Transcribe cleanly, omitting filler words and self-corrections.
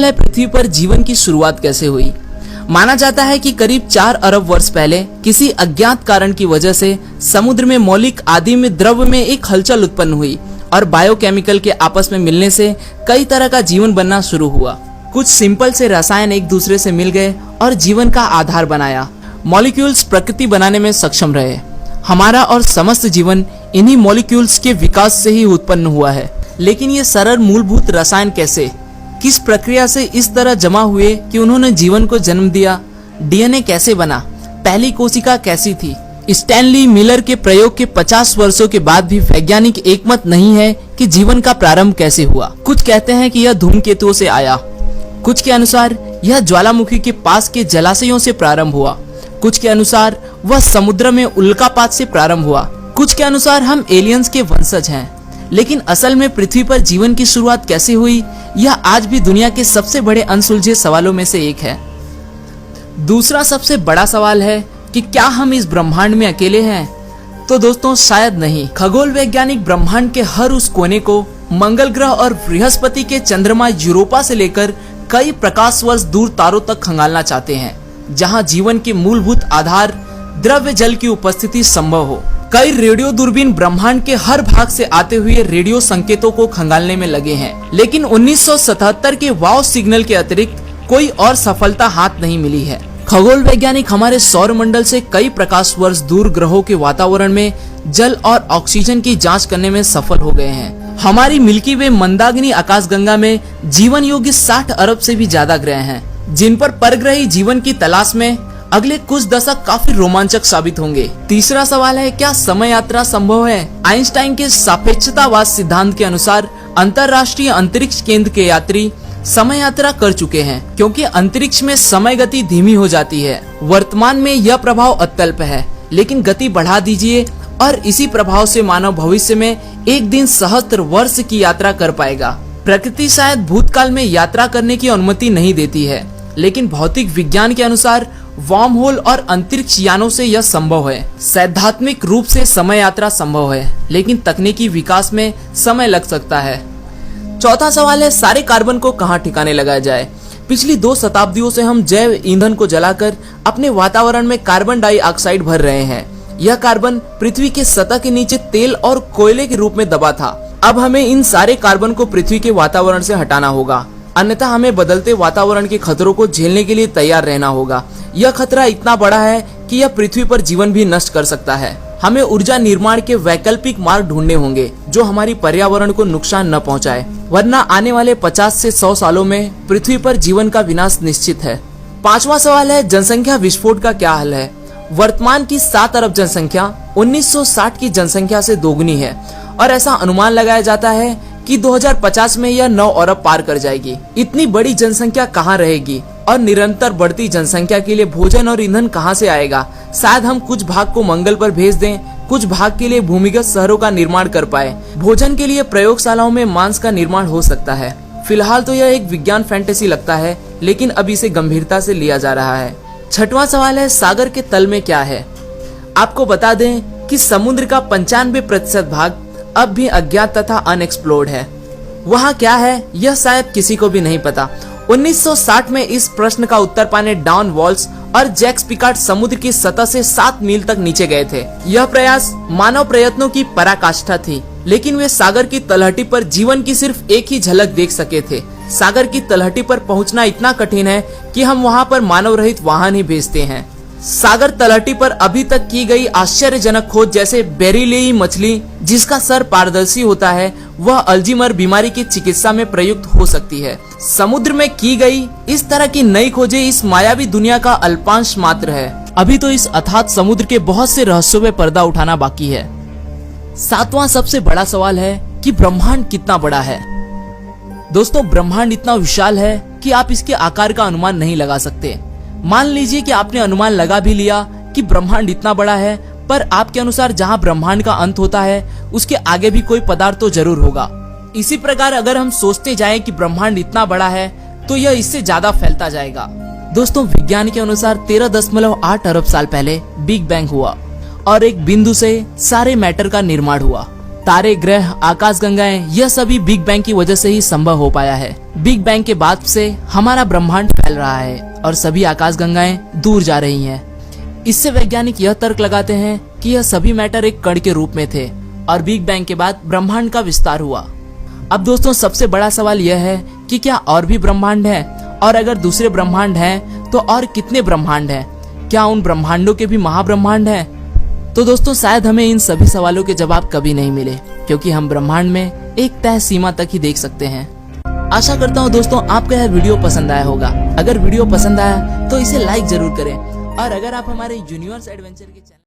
है पृथ्वी पर जीवन की शुरुआत कैसे हुई। माना जाता है कि करीब 4 अरब वर्ष पहले किसी अज्ञात कारण की वजह से समुद्र में मौलिक आदिम द्रव्य में एक हलचल उत्पन्न हुई और बायोकेमिकल के आपस में मिलने से कई तरह का जीवन बनना शुरू हुआ। कुछ सिंपल से रसायन एक दूसरे से मिल गए और जीवन का आधार बनाया। मॉलिक्यूल्स प्रकृति बनाने में सक्षम रहे। हमारा और समस्त जीवन इन्हीं मॉलिक्यूल्स के विकास से ही उत्पन्न हुआ है। लेकिन ये सरल मूलभूत रसायन कैसे, किस प्रक्रिया से इस तरह जमा हुए कि उन्होंने जीवन को जन्म दिया। डीएनए कैसे बना, पहली कोशिका कैसी थी। स्टैनली मिलर के प्रयोग के 50 वर्षों के बाद भी वैज्ञानिक एकमत नहीं है कि जीवन का प्रारंभ कैसे हुआ। कुछ कहते हैं कि यह धूमकेतुओं से आया, कुछ के अनुसार यह ज्वालामुखी के पास के जलाशयों से प्रारंभ हुआ, कुछ के अनुसार वह समुद्र में उल्कापात से प्रारंभ हुआ, कुछ के अनुसार हम एलियंस के वंशज हैं। लेकिन असल में पृथ्वी पर जीवन की शुरुआत कैसे हुई, यह आज भी दुनिया के सबसे बड़े अनसुलझे सवालों में से एक है। दूसरा सबसे बड़ा सवाल है कि क्या हम इस ब्रह्मांड में अकेले हैं? तो दोस्तों शायद नहीं। खगोल वैज्ञानिक ब्रह्मांड के हर उस कोने को, मंगल ग्रह और बृहस्पति के चंद्रमा यूरोपा से लेकर कई प्रकाश वर्ष दूर तारों तक खंगालना चाहते हैं, जहां जीवन के मूलभूत आधार द्रव्य जल की उपस्थिति संभव हो। कई रेडियो दूरबीन ब्रह्मांड के हर भाग से आते हुए रेडियो संकेतों को खंगालने में लगे हैं, लेकिन 1977 के वाव सिग्नल के अतिरिक्त कोई और सफलता हाथ नहीं मिली है। खगोल वैज्ञानिक हमारे सौर मंडल से कई प्रकाश वर्ष दूर ग्रहों के वातावरण में जल और ऑक्सीजन की जांच करने में सफल हो गए हैं। हमारी मिल्की वे मंदाकिनी आकाशगंगा में जीवन योग्य 60 अरब से भी ज्यादा ग्रह हैं, जिन पर परग्रही जीवन की तलाश में अगले कुछ दशक काफी रोमांचक साबित होंगे। तीसरा सवाल है, क्या समय यात्रा संभव है? आइंस्टाइन के सापेक्षतावाद सिद्धांत के अनुसार अंतरराष्ट्रीय अंतरिक्ष केंद्र के यात्री समय यात्रा कर चुके हैं, क्योंकि अंतरिक्ष में समय गति धीमी हो जाती है। वर्तमान में यह प्रभाव अत्यल्प है, लेकिन गति बढ़ा दीजिए और इसी प्रभाव से मानव भविष्य में एक दिन सहस्त्र वर्ष की यात्रा कर पाएगा। प्रकृति शायद भूतकाल में यात्रा करने की अनुमति नहीं देती है, लेकिन भौतिक विज्ञान के अनुसार वार्म होल और अंतरिक्ष यानों से यह संभव है। सैद्धांतिक रूप से समय यात्रा संभव है, लेकिन तकनीकी विकास में समय लग सकता है। चौथा सवाल है, सारे कार्बन को कहां ठिकाने लगाया जाए? पिछली 2 शताब्दियों से हम जैव ईंधन को जलाकर अपने वातावरण में कार्बन डाइऑक्साइड भर रहे हैं। यह कार्बन पृथ्वी के सतह के नीचे तेल और कोयले के रूप में दबा था। अब हमें इन सारे कार्बन को पृथ्वी के वातावरण से हटाना होगा, अन्यथा हमें बदलते वातावरण के खतरों को झेलने के लिए तैयार रहना होगा। यह खतरा इतना बड़ा है कि यह पृथ्वी पर जीवन भी नष्ट कर सकता है। हमें ऊर्जा निर्माण के वैकल्पिक मार्ग ढूंढने होंगे जो हमारी पर्यावरण को नुकसान न पहुंचाए, वरना आने वाले 50 से 100 सालों में पृथ्वी पर जीवन का विनाश निश्चित है। पांचवा सवाल है, जनसंख्या विस्फोट का क्या हल है? वर्तमान की 7 अरब जनसंख्या 1960 की जनसंख्या से दोगुनी है और ऐसा अनुमान लगाया जाता है कि 2050 में यह 9 अरब पार कर जाएगी। इतनी बड़ी जनसंख्या कहाँ रहेगी और निरंतर बढ़ती जनसंख्या के लिए भोजन और ईंधन कहाँ से आएगा? शायद हम कुछ भाग को मंगल पर भेज दें, कुछ भाग के लिए भूमिगत शहरों का निर्माण कर पाए। भोजन के लिए प्रयोगशालाओं में मांस का निर्माण हो सकता है। फिलहाल तो यह एक विज्ञान फैंटेसी लगता है, लेकिन अब इसे गंभीरता से लिया जा रहा है। छठवां सवाल है, सागर के तल में क्या है? आपको बता दें कि समुद्र का 95% भाग अब भी अज्ञात तथा अनएक्सप्लोर्ड है। वहाँ क्या है यह शायद किसी को भी नहीं पता। 1960 में इस प्रश्न का उत्तर पाने डॉन वॉल्स और जैक्स पिकार्ड समुद्र की सतह से 7 मील तक नीचे गए थे। यह प्रयास मानव प्रयत्नों की पराकाष्ठा थी, लेकिन वे सागर की तलहटी पर जीवन की सिर्फ एक ही झलक देख सके थे। सागर की तलहटी पर पहुंचना इतना कठिन है कि हम वहां पर मानव रहित वाहन ही भेजते हैं। सागर तलहटी पर अभी तक की गई आश्चर्यजनक खोज, जैसे बेरिलियम मछली जिसका सर पारदर्शी होता है, वह अल्जीमर बीमारी की चिकित्सा में प्रयुक्त हो सकती है। समुद्र में की गई इस तरह की नई खोजें इस मायावी दुनिया का अल्पांश मात्र है। अभी तो इस अथात समुद्र के बहुत से रहस्यों पे पर्दा उठाना बाकी है। सातवां सबसे बड़ा सवाल है कि ब्रह्मांड कितना बड़ा है? दोस्तों, ब्रह्मांड इतना विशाल है कि आप इसके आकार का अनुमान नहीं लगा सकते। मान लीजिए कि आपने अनुमान लगा भी लिया कि ब्रह्मांड इतना बड़ा है, पर आपके अनुसार जहां ब्रह्मांड का अंत होता है उसके आगे भी कोई पदार्थ तो जरूर होगा। इसी प्रकार अगर हम सोचते जाएं कि ब्रह्मांड इतना बड़ा है तो यह इससे ज्यादा फैलता जाएगा। दोस्तों, विज्ञान के अनुसार 13.8 अरब साल पहले बिग बैंग हुआ और एक बिंदु से सारे मैटर का निर्माण हुआ। तारे, ग्रह, आकाशगंगाएं, यह सभी बिग बैंग की वजह से ही संभव हो पाया है। बिग बैंग के बाद से हमारा ब्रह्मांड फैल रहा है और सभी आकाशगंगाएं दूर जा रही हैं। इससे वैज्ञानिक यह तर्क लगाते हैं कि यह सभी मैटर एक कण के रूप में थे और बिग बैंग के बाद ब्रह्मांड का विस्तार हुआ। अब दोस्तों, सबसे बड़ा सवाल यह है कि क्या और भी ब्रह्मांड है, और अगर दूसरे ब्रह्मांड हैं तो और कितने ब्रह्मांड हैं? क्या उन ब्रह्मांडों के भी महाब्रह्मांड हैं? तो दोस्तों, शायद हमें इन सभी सवालों के जवाब कभी नहीं मिले, क्योंकि हम ब्रह्मांड में एक तय सीमा तक ही देख सकते हैं। आशा करता हूँ दोस्तों आपको यह वीडियो पसंद आया होगा। अगर वीडियो पसंद आया तो इसे लाइक जरूर करें, और अगर आप हमारे यूनिवर्स एडवेंचर के चैनल